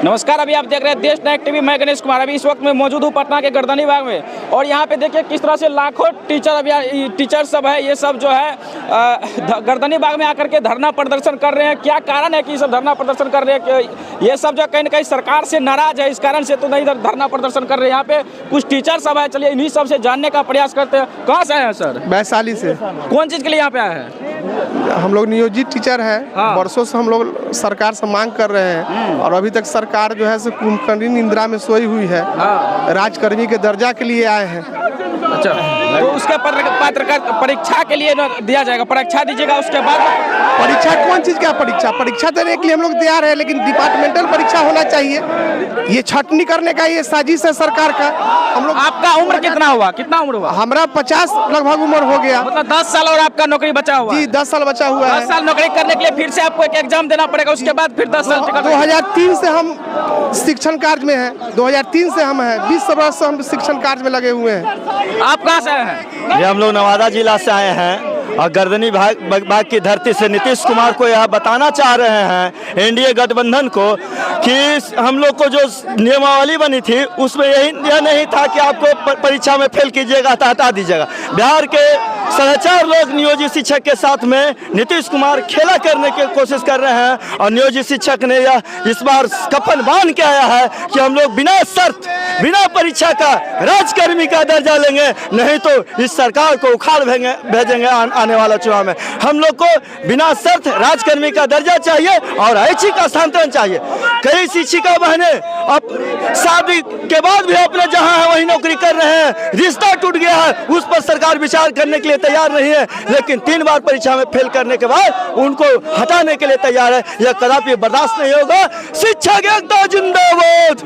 नमस्कार, अभी आप देख रहे हैं देश नायक टीवी। मैं गणेश कुमार अभी इस वक्त में मौजूद हूँ पटना के गर्दनी बाग में, और यहाँ पे देखिए किस तरह से लाखों टीचर सब है, ये सब जो है गर्दनी बाग में आकर के धरना प्रदर्शन कर रहे हैं। क्या कारण है कि ये सब धरना प्रदर्शन कर रहे हैं? कि ये सब जो कहीं ना कहीं सरकार से नाराज है, इस कारण से तो नहीं धरना प्रदर्शन कर रहे हैं। यहाँ पे कुछ टीचर सब है, चलिए इन्हीं सब से जानने का प्रयास करते हैं। कहाँ से आए हैं सर? वैशाली से। कौन चीज़ के लिए यहाँ पे आए हैं? हम लोग नियोजित टीचर हैं। हाँ। वर्षों से हम लोग सरकार से मांग कर रहे हैं, और अभी तक सरकार जो है कुंभकर्ण निंद्रा में सोई हुई है। हाँ। राजकर्मी के दर्जा के लिए आए हैं। अच्छा, तो उसके परीक्षा के लिए दिया जाएगा, परीक्षा दीजिएगा, उसके बाद परीक्षा कौन चीज़ का परीक्षा देने के लिए हम लोग तैयार है, लेकिन डिपार्टमेंटल परीक्षा होना चाहिए। ये छटनी करने का ये साजिश है सरकार का। हम लोग। आपका उम्र कितना हुआ? कितना उम्र हुआ? हमारा 50 लगभग उम्र हो गया। मतलब 10 साल और आपका नौकरी बचा हुआ? जी, 10 साल बचा हुआ है। 10 साल नौकरी करने के लिए फिर से आपको एक एग्जाम देना पड़ेगा, उसके बाद फिर 10 साल। 2003 से हम शिक्षण कार्य में हैं। 2003 से हम हैं, 20 वर्ष से हम शिक्षण कार्य में लगे हुए हैं। आप कहाँ से आए हैं? ये हम लोग नवादा जिला से आए हैं, और गर्दनी बाग की धरती से नीतीश कुमार को यह बताना चाह रहे हैं, एनडीए गठबंधन को, कि हम लोग को जो नियमावली बनी थी उसमें यह नहीं था कि आपको परीक्षा में फेल कीजिएगा तो हटा दीजिएगा। बिहार के 4.5 लोग नियोजित शिक्षक के साथ में नीतीश कुमार खेला करने की कोशिश कर रहे हैं, और नियोजित शिक्षक ने यह इस बार कफन बांध के आया है कि हम लोग बिना शर्त बिना परीक्षा का राजकर्मी का दर्जा लेंगे, नहीं तो इस सरकार को उखाड़ भेजेंगे आने वाला चुनाव में। हम लोग को बिना शर्त राजकर्मी का दर्जा चाहिए और ऐच्छिक स्थानांतरण चाहिए। कई शिक्षिका बहनें अब शादी के बाद भी अपने जहां है वहीं नौकरी कर रहे हैं, रिश्ता टूट गया है, उस पर सरकार विचार करने के लिए तैयार नहीं है, लेकिन 3 बार परीक्षा में फेल करने के बाद उनको हटाने के लिए तैयार है। यह कदापि बर्दाश्त नहीं होगा। शिक्षा की एकता जिंदाबाद,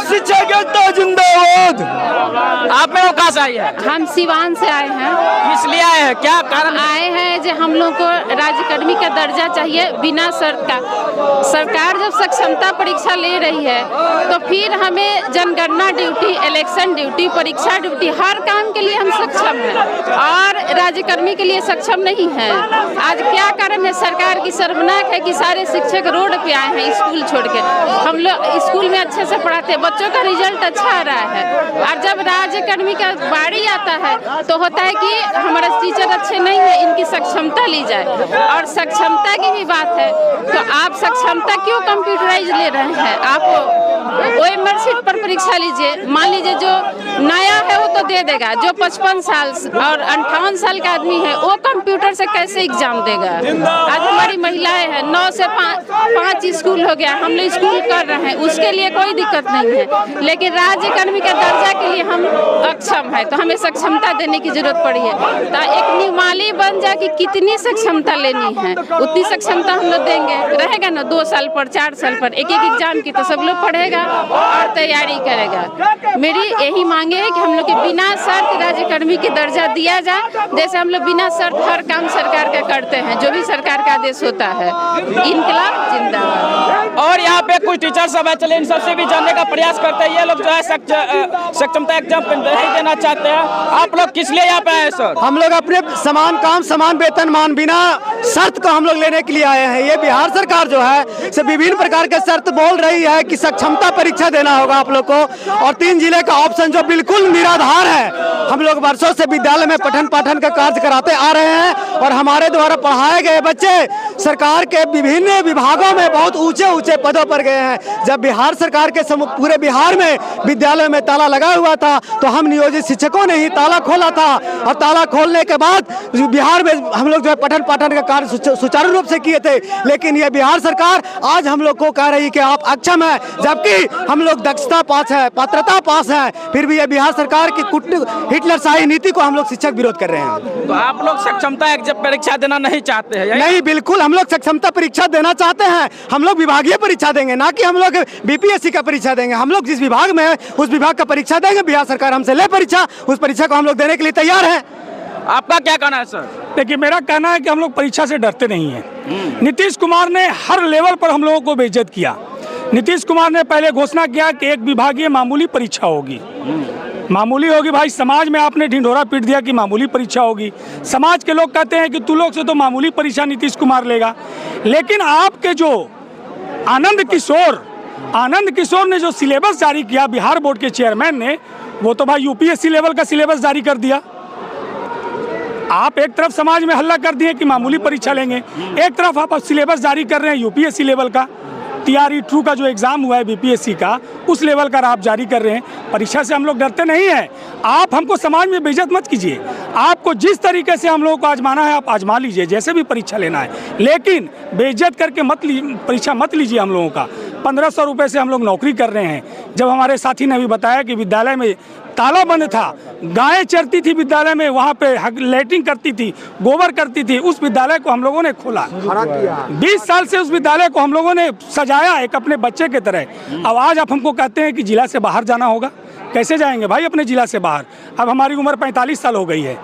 शिक्षा की एकता जिंदाबाद। आप लोग कहाँ से आए हैं? हम सिवान से आए हैं। किस लिए आए हैं? क्या कारण? आए हैं जो हम लोग को राज्यकर्मी का दर्जा चाहिए बिना शर्त का। सरकार जब सक्षमता परीक्षा ले रही है तो फिर हमें जनगणना ड्यूटी, इलेक्शन ड्यूटी, परीक्षा ड्यूटी, हर काम के लिए हम सक्षम हैं, और राज्यकर्मी के लिए सक्षम नहीं है। आज क्या कारण है? सरकार की शर्मनाक है कि सारे शिक्षक रोड पे आए हैं स्कूल छोड़ के। हम लोग स्कूल में अच्छे से पढ़ाते हैं, बच्चों का रिजल्ट अच्छा आ रहा है, और जब राज्यकर्मी का बारी आता है तो होता है कि हमारे टीचर अच्छे नहीं है, इनकी सक्षमता ली जाए। और सक्षमता की ही बात है तो आप सक्षमता क्यों कंप्यूटराइज ले रहे हैं? आप OMR शीट पर परीक्षा लीजिए। मान लीजिए जो नया है वो तो दे देगा, जो 55 साल और 58 साल का आदमी है वो कंप्यूटर से कैसे एग्जाम देगा? आज हमारी महिलाएं हैं, 9 से 5 स्कूल हो गया, हम लोग स्कूल कर रहे हैं, उसके लिए कोई दिक्कत नहीं है, लेकिन राज्यकर्मी का दर्जा के लिए हम अक्षम है तो हमें सक्षमता देने की जरूरत पड़ी है। तो एक नियमावली बन जाए कि कितनी सक्षमता लेनी है, उतनी सक्षमता हम लोग देंगे। रहेगा ना 2 साल पर, 4 साल पर एक एग्जाम की, तो सब लोग पढ़ेगा और तैयारी करेगा। मेरी यही मांगे है कि हम लोग के बिना शर्त राज्यकर्मी की दर्जा दिया जाए। जैसे हम लोग बिना शर्त हर काम सरकार का करते हैं, जो भी सरकार का आदेश होता है। इनकलाब जिंदाबाद। और यहाँ पे कुछ टीचर सब है, चलिए इन सबसे भी जानने का प्रयास करते हैं। ये लोग जो है सक्षमता एग्जाम नहीं देना चाहते हैं। आप लोग किस लिए यहाँ पे आए सर? हम लोग अपने समान काम समान वेतन मान बिना शर्त को हम लोग लेने के लिए आए हैं। ये बिहार सरकार जो है से विभिन्न प्रकार के शर्त बोल रही है कि सक्षमता परीक्षा देना होगा आप लोग को, और 3 जिले का ऑप्शन जो बिल्कुल निराधार है। हम लोग वर्षों से विद्यालय में पठन पाठन का कार्य कराते आ रहे हैं, और हमारे द्वारा पढ़ाए गए बच्चे सरकार के विभिन्न विभागों में बहुत ऊंचे ऊंचे पदों पर गए हैं। जब बिहार सरकार के पूरे बिहार में विद्यालय में ताला लगा हुआ था तो हम नियोजित शिक्षकों ने ही ताला खोला था, और ताला खोलने के बाद बिहार में हम लोग जो है पठन पाठन का कार्य सुचारू रूप से किए थे। लेकिन ये बिहार सरकार आज हम लोग को कह रही है कि आप अक्षम है, जबकि हम लोग दक्षता पास है, पात्रता पास है, फिर भी ये बिहार सरकार की हिटलरशाही नीति को हम लोग शिक्षक विरोध कर रहे हैं। तो आप लोग सक्षमता परीक्षा देना नहीं चाहते हैं? नहीं, बिल्कुल हम लोग सक्षमता परीक्षा देना चाहते हैं। हम लोग विभागीय परीक्षा देंगे, ना कि हम लोग BPSC का परीक्षा देंगे। हम लोग जिस विभाग में है उस विभाग का परीक्षा देंगे। बिहार सरकार हमसे ले परीक्षा, उस परीक्षा को हम लोग देने के लिए तैयार है। आपका क्या कहना है सर? देखिए, मेरा कहना है कि हम लोग परीक्षा से डरते नहीं हैं। नीतीश कुमार ने हर लेवल पर हम लोगों को बेइज्जत किया। नीतीश कुमार ने पहले घोषणा किया कि एक विभागीय मामूली परीक्षा होगी। मामूली होगी भाई, समाज में आपने ढिंढोरा पीट दिया कि मामूली परीक्षा होगी। समाज के लोग कहते हैं कि तू लोग से तो मामूली परीक्षा नीतीश कुमार लेगा, लेकिन आपके जो आनंद किशोर आनंद किशोर ने जो सिलेबस जारी किया बिहार बोर्ड के चेयरमैन ने, वो तो भाई यूपीएससी लेवल का सिलेबस जारी कर दिया। आप एक तरफ समाज में हल्ला कर दिए कि मामूली परीक्षा लेंगे, एक तरफ आप सिलेबस जारी कर रहे हैं यूपीएससी लेवल का, टीआरई 2 का जो एग्जाम हुआ है बीपीएससी का, उस लेवल का आप जारी कर रहे हैं। परीक्षा से हम लोग डरते नहीं हैं। आप हमको समाज में बेइज्जत मत कीजिए। आपको जिस तरीके से हम लोगों को आजमाना है आप आजमा लीजिए, जैसे भी परीक्षा लेना है, लेकिन बेइज्जत करके परीक्षा मत लीजिए हम लोगों का। 1500 रुपये से हम लोग नौकरी कर रहे हैं। जब हमारे साथी ने भी बताया कि विद्यालय में ताला बंद था, गायें चरती थी विद्यालय में, वहाँ पे लैट्रिन करती थी, गोबर करती थी, उस विद्यालय को हम लोगों ने खोला। 20 साल से उस विद्यालय को हम लोगों ने सजाया एक अपने बच्चे की तरह। अब आज आप हमको कहते हैं कि जिला से बाहर जाना होगा। कैसे जाएंगे भाई अपने जिला से बाहर? अब हमारी उम्र 45 साल हो गई है,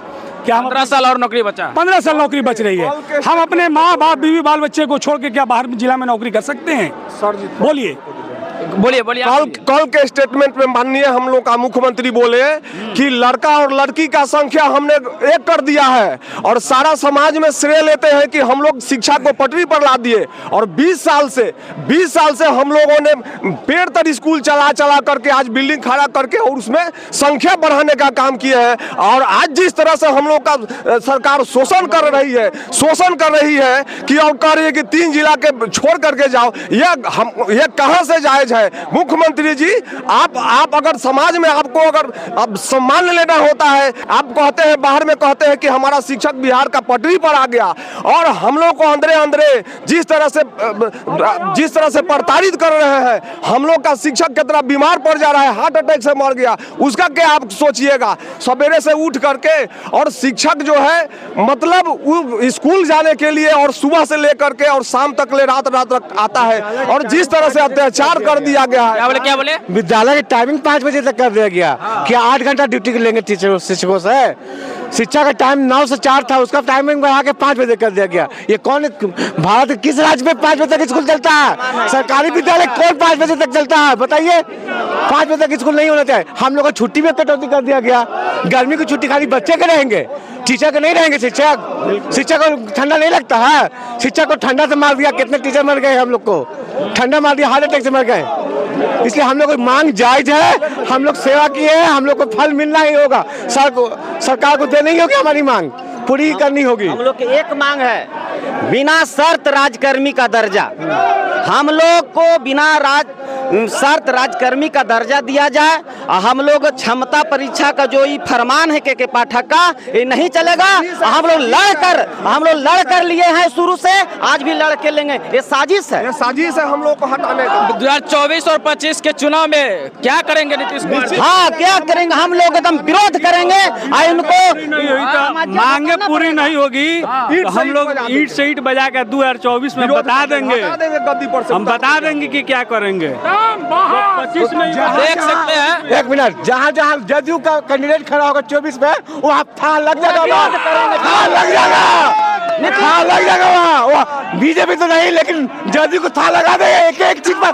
क्या हम 15 साल और नौकरी बचा? 15 साल नौकरी बच रही है। हम अपने माँ बाप बीवी बाल बच्चे को छोड़ के क्या बाहर जिला में नौकरी कर सकते हैं? बोलिए बोलिए बोलिए। कल के स्टेटमेंट में माननीय हम लोग का मुख्यमंत्री बोले कि लड़का और लड़की का संख्या हमने एक कर दिया है और सारा समाज में श्रेय लेते हैं कि हम लोग शिक्षा को पटरी पर ला दिए। और 20 साल से हम लोगों ने पेड़ तर स्कूल चला करके आज बिल्डिंग खड़ा करके और उसमें संख्या बढ़ाने का काम किया है। और आज जिस तरह से हम लोग का सरकार शोषण कर रही है कि और कह रही है कि 3 जिला के छोड़ करके जाओ, यह कहां से जायज है? मुख्यमंत्री जी, आप अगर समाज में आपको अगर अब सम्मान लेना होता है, आप कहते हैं बाहर में कहते हैं कि हमारा शिक्षक बिहार का पटरी पर आ गया और हम लोग को अंदरे जिस तरह से प्रताड़ित कर रहे हैं, हम लोग का शिक्षक कितना बीमार पड़ जा रहा है, हार्ट अटैक से मर गया, उसका क्या आप सोचिएगा? सवेरे से उठ करके और शिक्षक जो है मतलब स्कूल जाने के लिए और सुबह से लेकर के और शाम तक ले रात आता है और जिस तरह से अत्याचार कर दिया गया है। क्या बोले? विद्यालय की टाइमिंग 5 बजे तक कर दिया गया। क्या 8 घंटा ड्यूटी लेंगे शिक्षकों से? शिक्षा का टाइम 9 से 4 था, उसका टाइमिंग बढ़ा के 5 बजे कर दिया गया। ये कौन, भारत के किस राज्य में 5 बजे तक स्कूल चलता है? सरकारी विद्यालय कौन 5 बजे तक चलता है बताइए? 5 बजे तक स्कूल नहीं होना चाहिए। हम लोग को छुट्टी में कटौती कर दिया गया। गर्मी की छुट्टी खाली बच्चे के रहेंगे, टीचर के नहीं रहेंगे। शिक्षक को ठंडा नहीं लगता है? शिक्षक को ठंडा से मार दिया, कितने टीचर मर गए, हम लोग को ठंडा मार दिया, हार्ट अटैक से मर गए। इसलिए हम लोग को मांग जायज है, हम लोग सेवा किए हैं, हम लोग को फल मिलना ही होगा। सरकार को देनी होगी, हमारी मांग पूरी करनी होगी। हम लोग की एक मांग है, बिना शर्त राजकर्मी का दर्जा। हम लोग को बिना शर्त राजकर्मी का दर्जा दिया जाए। हम लोग क्षमता परीक्षा का जो ये फरमान है के पाठक का, ये नहीं चलेगा। हम लोग लड़ कर लिए हैं शुरू से, आज भी लड़ के लेंगे। ये साजिश है, हम लोग को हटाने का। 2024 और 25 के चुनाव में क्या करेंगे नीतीश कुमार? हाँ, क्या करेंगे? हम लोग एकदम विरोध करेंगे। इनको मांगे पूरी नहीं होगी तो हम लोग ईंट से ईंट बजा कर 2024 में बता देंगे, हम बता देंगे कि क्या करेंगे। 25 में देख सकते हैं। एक मिनट, जहाँ जदयू का कैंडिडेट खड़ा होगा 24 में, वहाँ था लग जाएगा, लग जाएगा वहाँ। बीजेपी तो नहीं, लेकिन जदयू को था लगा देंगे एक चीज पर।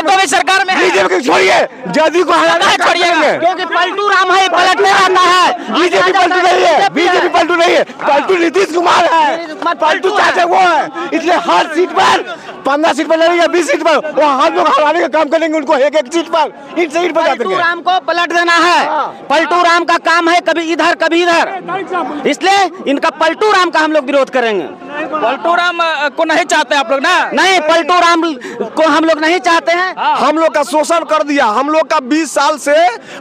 तो भी सरकार में बीजेपी को छोड़िए, जदयू को हटाना छोड़िए, क्योंकि पलटू राम है, पलटने आता है। बीजेपी पलटू नहीं है, बीजेपी पलटू नहीं है, पलटू नीतीश कुमार है, पलटू चाचा वो है। इसलिए हर सीट पर 15 सीट पर लड़ेंगे, 20 सीट पर, वो हम लोग हराने का काम करेंगे उनको एक सीट पर, इन सीट पर पलटू राम को पलट देना है। पलटू राम का काम है कभी इधर कभी इधर, इसलिए इनका पलटू राम का हम लोग विरोध करेंगे। पलटू राम को नहीं चाहते आप लोग ना? नहीं, पलटू राम को हम लोग नहीं चाहते हैं। हम लोग का शोषण कर दिया, हम लोग का 20 साल से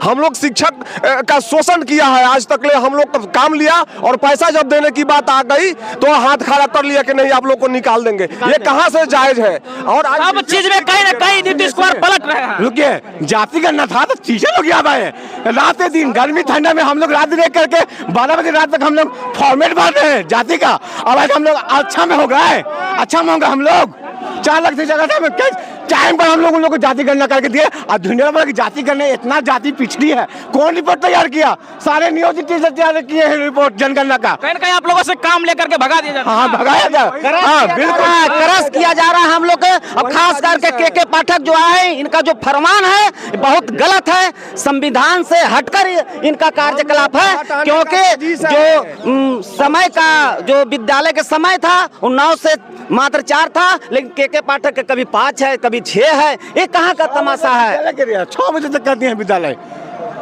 हम लोग शिक्षक का शोषण किया है। आज तक ले हम लोग का काम लिया और पैसा जब देने की बात आ गई तो हाथ खड़ा कर लिया कि नहीं आप लोग को निकाल देंगे। ये कहां से जायज है? और अब चीज में कहीं ना कहीं नीतीश कुमार पलट रहे हैं। रुकिए, जाति करना था तो टीचर लोग यहाँ आए, रात दिन गर्मी ठंडा में हम लोग रात दिन करके 12 बजे रात तक हम लोग फॉर्मेट भर रहे हैं जाति का। अब आज हम लोग अच्छा में हो गए, अच्छा में होगा। हम लोग 4 लाख से जगह था टाइम पर हम लोग उन लोग को जाति गणना करके दिए। और दुनिया भर की जाति करने इतना जाति पिछड़ी है, कौन रिपोर्ट तैयार किया? सारे नियोजित टीचर तैयार किए हैं रिपोर्ट जनगणना का। कहीं ना कहीं आप लोगों से काम लेकर के भगा दिया जाता है। हाँ, भगाया जाए, हाँ बिल्कुल क्रश किया जा रहा है हम लोग के। अब खास खासकर के पाठक जो है, इनका जो फरमान है बहुत गलत है, संविधान से हटकर इनका कार्यकलाप है। क्योंकि जो समय का जो विद्यालय के समय था वो 9 से मात्र 4 था, लेकिन के पाठक के कभी 5 है, कभी 6 है। ये कहाँ का तमाशा है? 6 बजे तक करती हैं विद्यालय।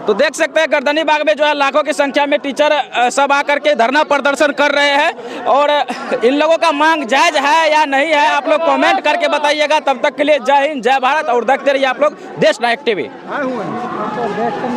तो देख सकते हैं गर्दनी बाग में जो है लाखों की संख्या में टीचर सब आकर के धरना प्रदर्शन कर रहे हैं और इन लोगों का मांग जायज है या नहीं है आप लोग कमेंट करके बताइएगा। तब तक के लिए जय हिंद, जय भारत और देखते रहिए आप लोग देश नायक टीवी।